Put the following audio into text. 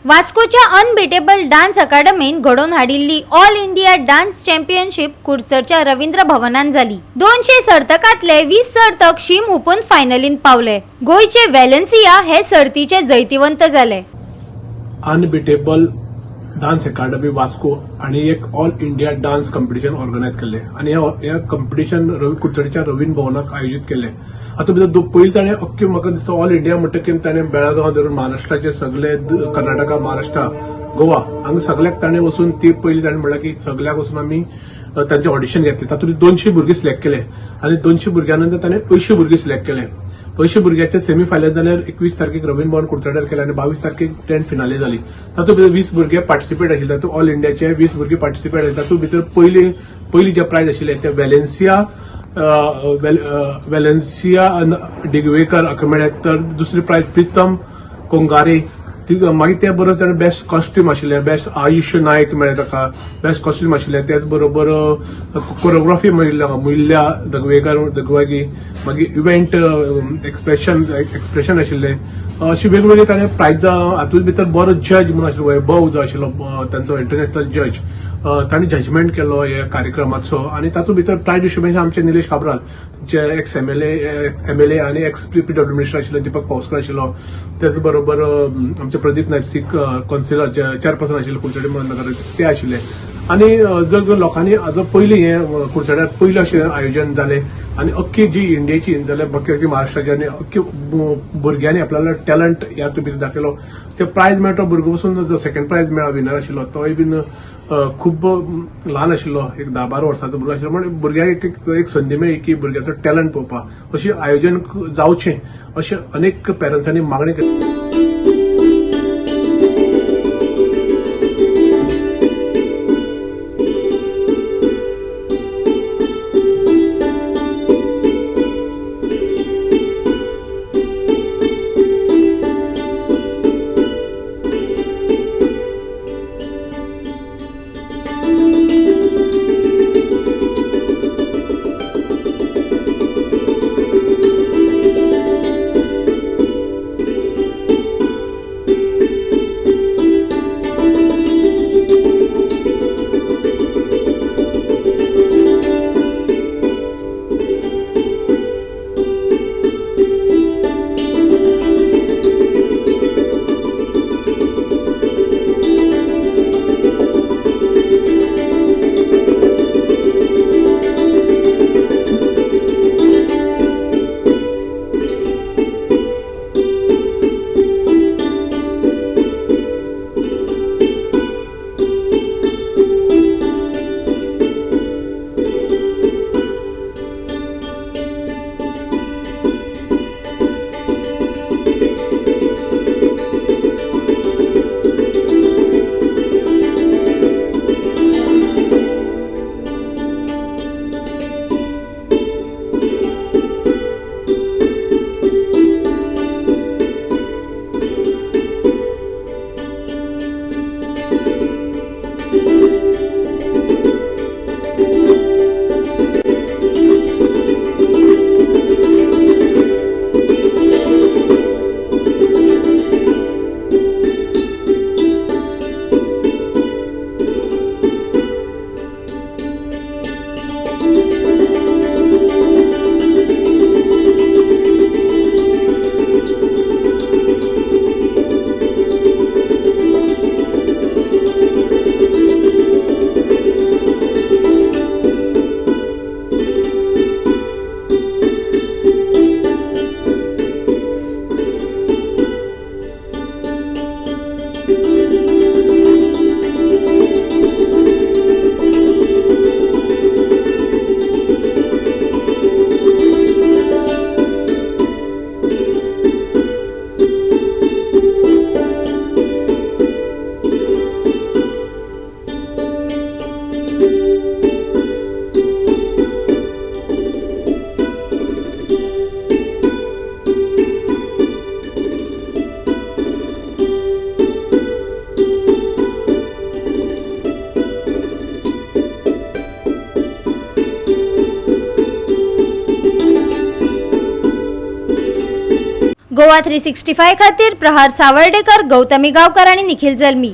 वास्कोच्या unbeatable dance अकादमीन घडोवन हाडिल्ली ऑल इंडिया डान्स चॅम्पियनशीप कुडचडच्या रवींद्र भवनान जाली। 200 सर्तकांतले 20 सर्तक शीम हुपून फायनलींत पावले। गोयचे वेलेन्सिया हे सर्तीचे जैतिवंत जाले। अनबिटेबल डान्स अकादमी वास्को आणि एक all India dance competition organise केले आणि ह्या कॉम्पिटिशन कुडचडच्या रवींद्र भवनाक आयोजित केले। आता भितर पयलीं ताणें अख्खे म्हाका दिसता ऑल इंडिया म्हणटकीर ताणें बेळगांव धरून महाराष्ट्राचे सगळे कर्नाटका महाराष्ट्र गोवा हांगा सगळ्याक ताणें वचून ती पयलीं ताणें म्हणलें की सगळ्याक वचून आमी तांचे ऑडिशन घेतले। तातूंत 200 भुरगे सिलेक्ट केले आणि 200 भुरग्यां नंतर ताणें 80 भुरगे सिलेक्ट केले। 80 भुरग्याचे सेमी फायनल जाल्यार 21 तारखेक रवींद्र भवन कुडचड्यार केले आणि 22 तारखेक ग्रँड फिनाले जाली। तातूंत भितर 20 भुरगे पार्टिसिपेट आशिल्ले। तातूंत ऑल इंडियाचे 20 भुरगे पार्टिसिपेट आशिल्ले। तातूंत भितर पयली जे प्रायज आशिल्ले ते वेलेन्सिया डिगवेकर हाका मेळ्ळें। तर दुसरी प्रायज प्रितम कोंगारे मागीर ते बरोबर ताणें बेस्ट कॉस्ट्यूम आशिल्ले। बेस्ट आयुष नायक मेळ्ळें ताका बेस्ट कॉस्ट्यूम आशिल्ले। त्याच बरोबर कोरियोग्राफी मुल्ल्या दगवागी मागीर इव्हेंट एक्सप्रेशन आशिल्ले। अशी वेगवेगळी ताणें प्रायजां हातूंत भितर बरो जज म्हणून आशिल्लो वैभव जो आशिल्लो तांचो इंटरनॅशनल जज तांणी जजमेंट केलो ह्या कार्यक्रमाचो आणि तातूंत भितर प्रायज डिस्ट्रिब्युशन आमचे निलेश काब्राल जे एक्स एमएलए आणि एक्स पीडब्ल्यू मिनिस्टर आशिल्ले दीपक पावसकर आशिल्लो। त्याच बरोबर आमचे प्रदीप नायक कौन्सिलर चेअरपर्सन आशिल्ले कुडचडे महानगर ते आशिल्ले। आणि जर लोकांनी आज पयलीं हें कुडचड्यार पयलें अशें आयोजन जालें आणि अख्खी जी इंडियेची जाल्यार बाकी महाराष्ट्राची आनी अख्खी भुरग्यांनी आपल्याला टॅलंट ह्या भितर दाखयलो। ते प्रायज मेळटा भुरगो वचून जो सेकंड प्रायज मेळ्ळा विनर आशिल्लो तोय बीन खूब ल्हान आशिल्लो एक 10-12 वर्सांचो भुरगो आशिल्लो। म्हणजे भुरग्यांक एक संदी मेळ्ळी की भुरग्याचो टॅलंट पळोवपाक अशें आयोजन जावचें अशें अनेक पॅरंट्सांनी मागणी केली। गोवा 365 खातीर प्रहार सावर्डेकर, गौतमी गांवकर आणि निखिल जल्मी.